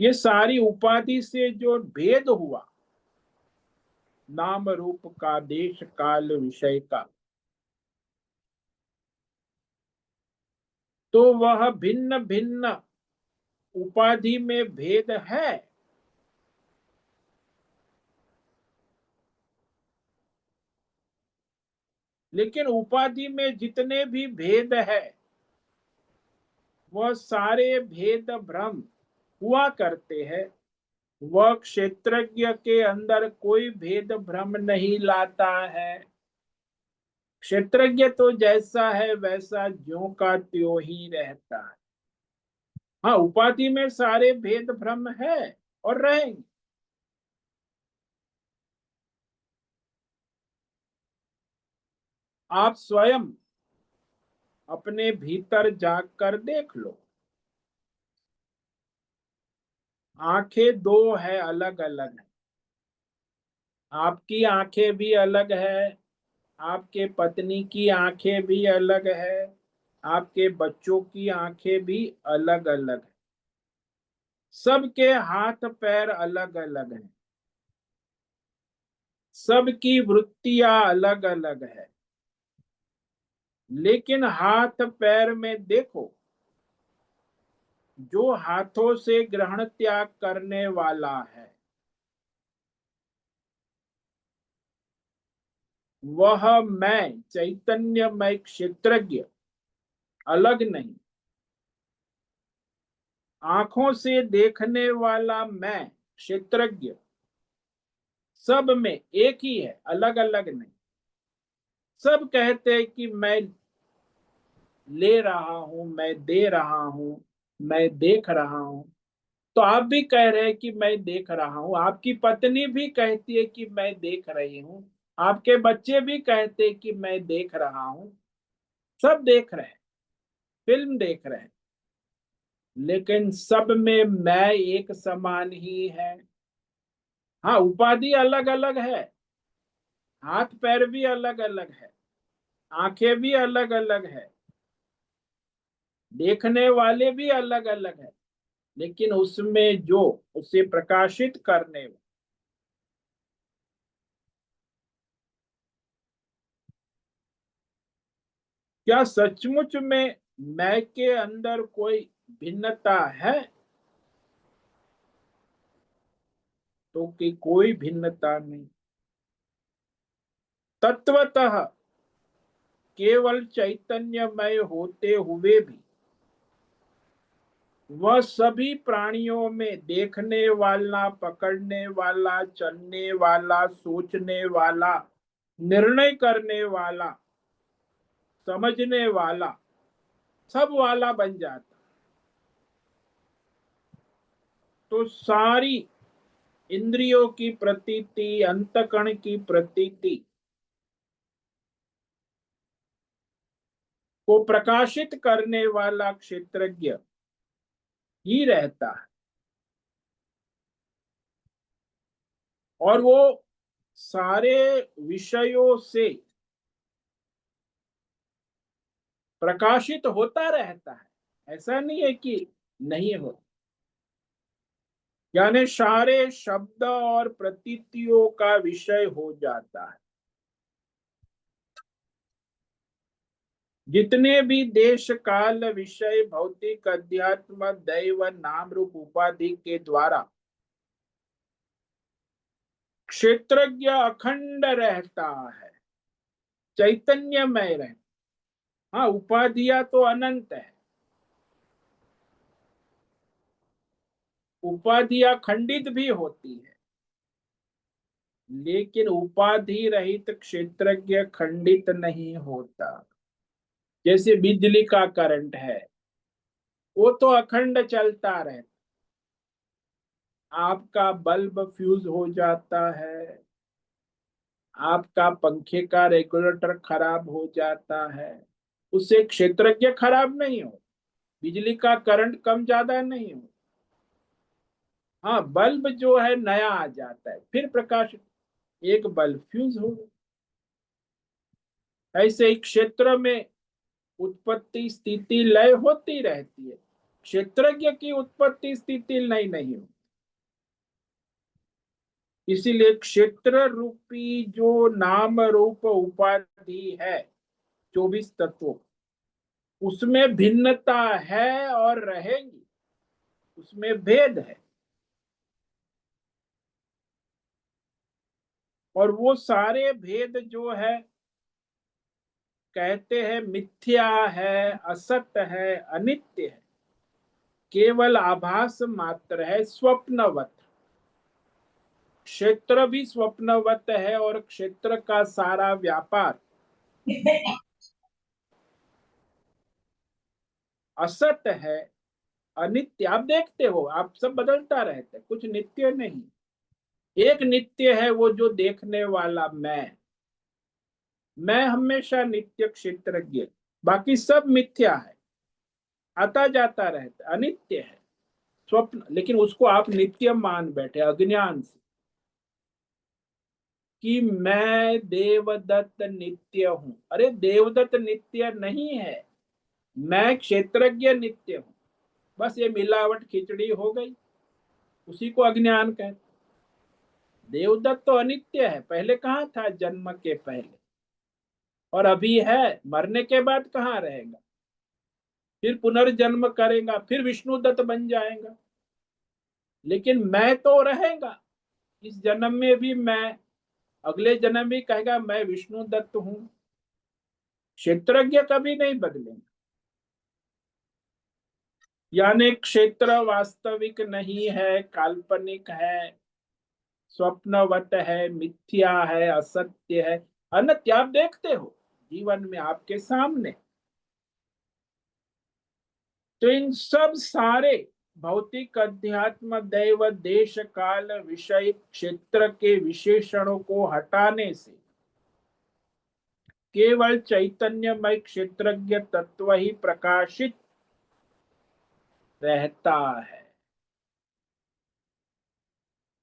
ये सारी उपाधि से जो भेद हुआ, नाम रूप का, देश काल विषय का, तो वह भिन्न भिन्न उपाधि में भेद है। लेकिन उपाधि में जितने भी भेद है, वह सारे भेद भ्रम हुआ करते हैं, वह क्षेत्रज्ञ के अंदर कोई भेद भ्रम नहीं लाता है। क्षेत्रज्ञ तो जैसा है वैसा ज्यों का त्यों ही रहता है। हाँ, उपाधि में सारे भेद भ्रम है और रहेंगे। आप स्वयं अपने भीतर जाग कर देख लो। आंखें दो है, अलग अलग है। आपकी आंखें भी अलग है, आपके पत्नी की आंखें भी अलग है, आपके बच्चों की आंखें भी अलग अलग है। सबके हाथ पैर अलग अलग हैं, सबकी वृत्तियां अलग अलग है। लेकिन हाथ पैर में देखो, जो हाथों से ग्रहण त्याग करने वाला है वह मैं चैतन्यमय क्षेत्रज्ञ अलग नहीं। आंखों से देखने वाला मैं क्षेत्रज्ञ सब में एक ही है, अलग अलग नहीं। सब कहते हैं कि मैं ले रहा हूं, मैं दे रहा हूं, मैं देख रहा हूं। तो आप भी कह रहे हैं कि मैं देख रहा हूं, आपकी पत्नी भी कहती है कि मैं देख रही हूं, आपके बच्चे भी कहते हैं कि मैं देख रहा हूं। सब देख रहे हैं, फिल्म देख रहे हैं, लेकिन सब में मैं एक समान ही है। हाँ, उपाधि अलग अलग है, हाथ पैर भी अलग अलग है, आंखें भी अलग अलग है, देखने वाले भी अलग अलग है, लेकिन उसमें जो उसे प्रकाशित करने, क्या सचमुच में मैं के अंदर कोई भिन्नता है? तो कि कोई भिन्नता नहीं। तत्वतः केवल चैतन्यमय होते हुए भी वह सभी प्राणियों में देखने वाला, पकड़ने वाला, चलने वाला, सोचने वाला, निर्णय करने वाला, समझने वाला, सब वाला बन जाता। तो सारी इंद्रियों की प्रतीति, अंतकण की प्रतीति को प्रकाशित करने वाला क्षेत्रज्ञ ही रहता है। और वो सारे विषयों से प्रकाशित होता रहता है, ऐसा नहीं है कि नहीं होता। यानी सारे शब्द और प्रतीतियों का विषय हो जाता है। जितने भी देश काल विषय भौतिक अध्यात्म दैव नाम रूप उपाधि के द्वारा क्षेत्रज्ञ अखंड रहता है, चैतन्यमय रहता। हाँ, उपाधियां तो अनंत है, उपाधियां खंडित भी होती है, लेकिन उपाधि रहित क्षेत्रज्ञ खंडित नहीं होता। जैसे बिजली का करंट है, वो तो अखंड चलता रहता। आपका बल्ब फ्यूज हो जाता है, आपका पंखे का रेगुलेटर खराब हो जाता है, उससे क्षेत्रज्ञ खराब नहीं हो, बिजली का करंट कम ज्यादा नहीं हो। हाँ, बल्ब जो है नया आ जाता है, फिर प्रकाश, एक बल्ब फ्यूज हो गया। ऐसे ही क्षेत्र में उत्पत्ति स्थिति लय होती रहती है, क्षेत्रज्ञ की उत्पत्ति स्थिति लय नहीं हो। इसीलिए क्षेत्र रूपी जो नाम रूप उपाधि है 24 तत्वों, उसमें भिन्नता है और रहेगी, उसमें भेद है। और वो सारे भेद जो है कहते हैं मिथ्या है, असत्य है, अनित्य है। केवल आभास मात्र है, स्वप्नवत। क्षेत्र भी स्वप्नवत है और क्षेत्र का सारा व्यापार असत है, अनित्य। आप देखते हो, आप सब बदलता रहता है, कुछ नित्य नहीं। एक नित्य है, वो जो देखने वाला मैं हमेशा नित्य क्षेत्रज्ञ, बाकी सब मिथ्या है, आता जाता रहता, अनित्य है, स्वप्न। लेकिन उसको आप नित्य मान बैठे अज्ञान से, कि मैं देवदत्त नित्य हूं। अरे देवदत्त नित्य नहीं है, मैं क्षेत्रज्ञ नित्य हूं। बस ये मिलावट खिचड़ी हो गई, उसी को अज्ञान कहते। देवदत्त तो अनित्य है, पहले कहाँ था? जन्म के पहले। और अभी है, मरने के बाद कहाँ रहेगा? फिर पुनर्जन्म करेगा, फिर विष्णुदत्त बन जाएगा। लेकिन मैं तो रहेगा, इस जन्म में भी मैं, अगले जन्म भी कहेगा मैं विष्णुदत्त हूं। क्षेत्रज्ञ कभी नहीं बदलेंगे। यानी क्षेत्र वास्तविक नहीं है, काल्पनिक है, स्वप्नवत है, मिथ्या है, असत्य है, अनित्य। आप देखते हो जीवन में आपके सामने। तो इन सब सारे भौतिक, अध्यात्म, दैव, देश, काल, विषय, क्षेत्र के विशेषणों को हटाने से केवल चैतन्यमय क्षेत्रज्ञ तत्व ही प्रकाशित रहता है।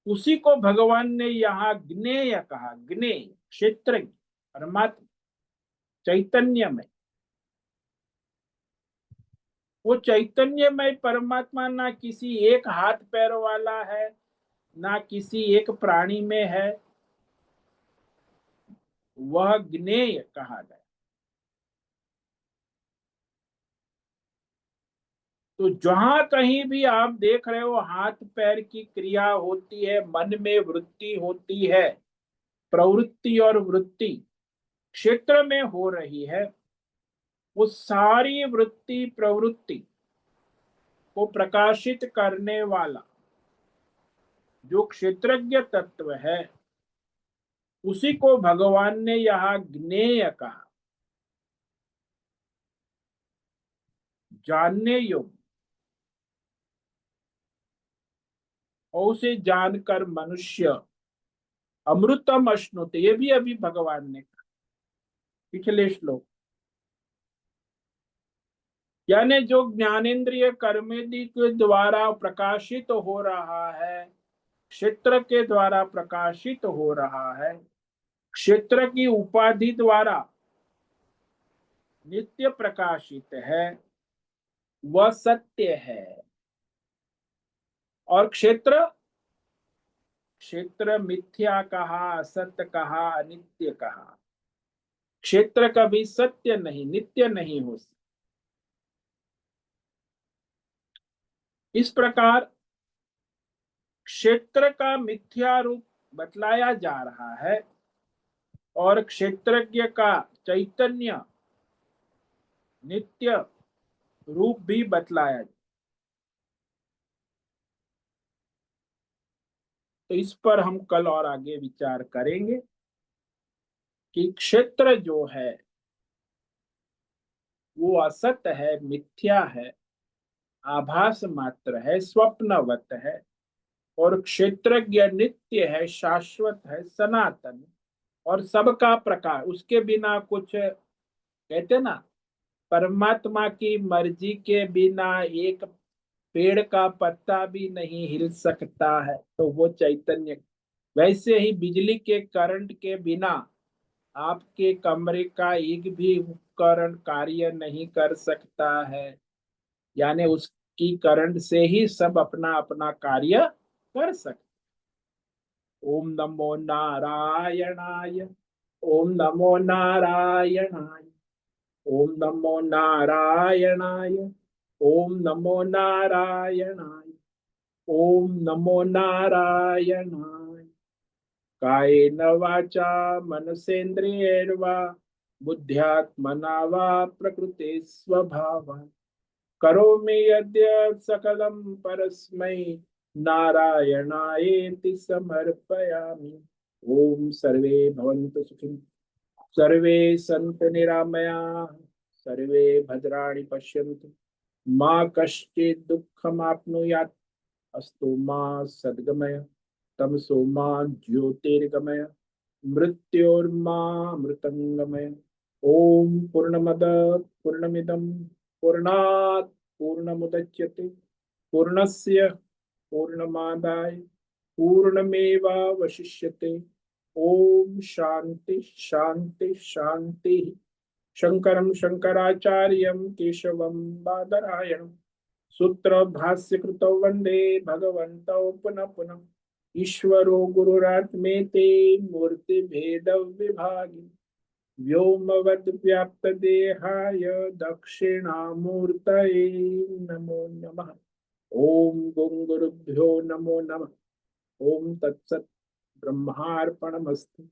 उसी को भगवान ने यहाँ ज्ञेय कहा। ज्ञेय क्षेत्रज्ञ, परमात्मा, चैतन्यमय। वो चैतन्यमय परमात्मा ना किसी एक हाथ पैर वाला है, ना किसी एक प्राणी में है, वह ज्ञेय कहा गया। तो जहां कहीं भी आप देख रहे हो हाथ पैर की क्रिया होती है, मन में वृत्ति होती है, प्रवृत्ति और वृत्ति क्षेत्र में हो रही है, वो सारी वृत्ति प्रवृत्ति को प्रकाशित करने वाला जो क्षेत्रज्ञ तत्व है, उसी को भगवान ने यहाँ ज्ञेय कहा, जानने योग्य। और उसे जानकर मनुष्य अमृतम अश्नुते, ये भी अभी भगवान ने कहा पिछले श्लोक। यानी जो ज्ञानेन्द्रिय कर्मेंद्रिय के द्वारा प्रकाशित हो रहा है, क्षेत्र के द्वारा प्रकाशित हो रहा है, क्षेत्र की उपाधि द्वारा नित्य प्रकाशित है, वह सत्य है। और क्षेत्र, क्षेत्र मिथ्या कहा, असत्य कहा, अनित्य कहा। क्षेत्र कभी सत्य नहीं, नित्य नहीं हो सकता। इस प्रकार क्षेत्र का मिथ्या रूप बतलाया जा रहा है और क्षेत्रज्ञ का चैतन्य नित्य रूप भी बतलाया। तो इस पर हम कल और आगे विचार करेंगे कि क्षेत्र जो है वो असत है, मिथ्या है, आभास मात्र है, स्वप्नवत है। और क्षेत्रज्ञ नित्य है, शाश्वत है, सनातन और सबका प्रकार। उसके बिना कुछ, कहते ना, परमात्मा की मर्जी के बिना एक पेड़ का पत्ता भी नहीं हिल सकता है, तो वो चैतन्य। वैसे ही बिजली के करंट के बिना आपके कमरे का एक भी उपकरण कार्य नहीं कर सकता है। यानी उसकी करंट से ही सब अपना अपना कार्य कर सकते। ओम नमो नारायणाय, ओम नमो नारायणाय, ओम नमो नारायणाय, ओम नमो नारायणाय, ओम नमो नारायणाय। कायेन वाचा मनसेन्द्रियैर्वा बुद्ध्यात्मना वा प्रकृते स्वभावात् करोमि यद्यत् सकलं परस्मै नारायणायेति समर्पयामि। ओम सर्वे भवन्तु सुखिनः, सर्वे सन्तु निरामयाः, सर्वे भद्राणि पश्यन्तु, मा कश्चित् दुःखमाप्नुयात्। अस्तु मा सद्गमय, तमसो मा ज्योतिर्गमय, मृत्योर्मा मृतंगमय। ओम पूर्णमद पूर्णमिदं पूर्णात् पूर्णमुदच्यते पूर्णस्य पूर्णमादाय पूर्णमेवावशिष्यते। ओम शांति शांति शांति। शंकरं शंकराचार्यं केशवं बादरायणं सूत्र भाष्य कृतौ वंदे भगवन्तौ पुनः पुनः। ईश्वरो गुरुरात्मेति मूर्ति भेद विभागी व्योमवद् व्याप्त देहाय दक्षिणामूर्तये नमो नमः। ओम गुं गुरुभ्यो नमो नमः। ओम तत्सत् ब्रह्मार्पणमस्तु।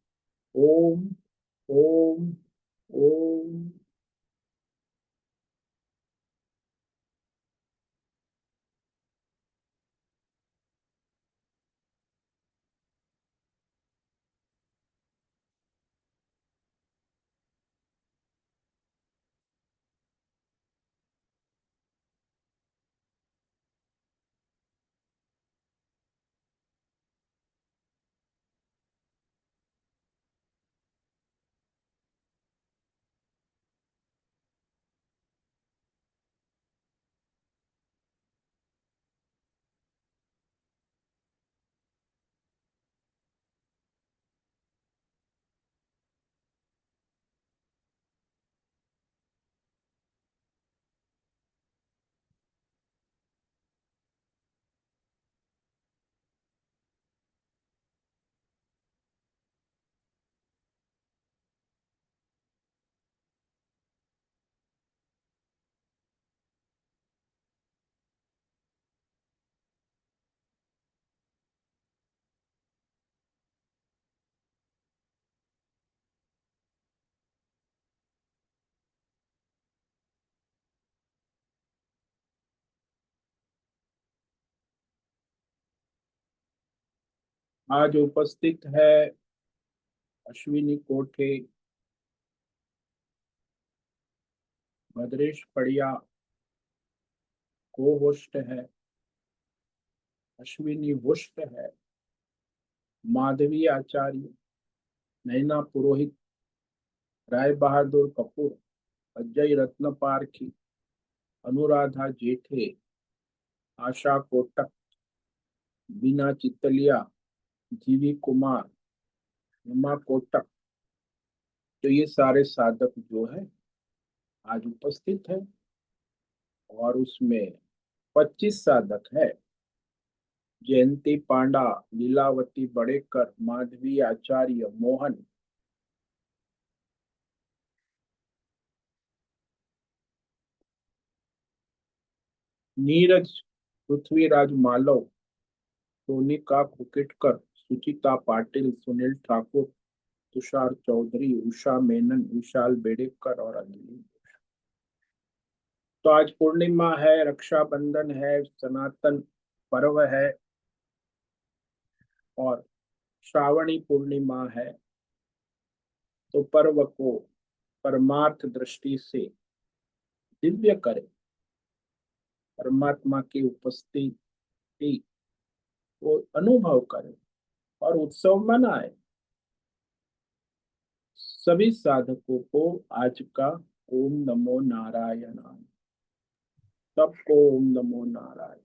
ओम ओम ओम। आज उपस्थित है अश्विनी कोठे, भद्रेश पड़िया को होस्ट है, अश्विनी होस्ट है, माधवी आचार्य, नैना पुरोहित, राय बहादुर कपूर, अजय रत्न पारखी, अनुराधा जेठे, आशा कोटक, बीना चितलिया, जीवी कुमार, उमा कोटक। तो ये सारे साधक जो है आज उपस्थित है, और उसमें 25 साधक है। जयंती पांडा, लीलावती बड़ेकर, माधवी आचार्य, मोहन, नीरज, पृथ्वीराज मालव, सोनिका कुकेटकर, सुचिता पाटिल, सुनील ठाकुर, तुषार चौधरी, उषा मेनन, विशाल बेड़ेकर और अंजलि। तो आज पूर्णिमा है, रक्षाबंधन है, सनातन पर्व है और श्रावणी पूर्णिमा है। तो पर्व को परमार्थ दृष्टि से दिव्य करें, परमात्मा की उपस्थिति को अनुभव करें और उत्सव मनाएं। सभी साधकों को आज का ओम नमो नारायणाय, सबको ओम नमो नारायण।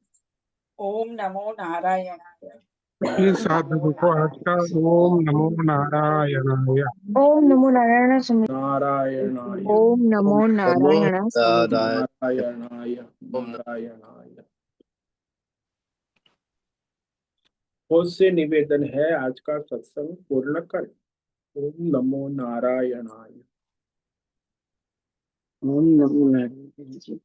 ओम नमो नारायणाय। सभी साधकों को आज का ओम नमो नारायणाय। ओम नमो नारायण सुमित। नारायणाय ओम नमो नमो नारायण नारायण। नारायणाय नारायणाय। बहुत से निवेदन है, आज का सत्संग पूर्ण कर। ओम नमो नारायणाय। ओम नमो नारायण जी।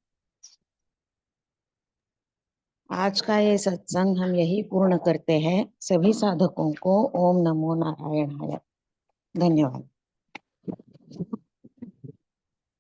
आज का ये सत्संग हम यही पूर्ण करते हैं। सभी साधकों को ओम नमो नारायणाय। धन्यवाद।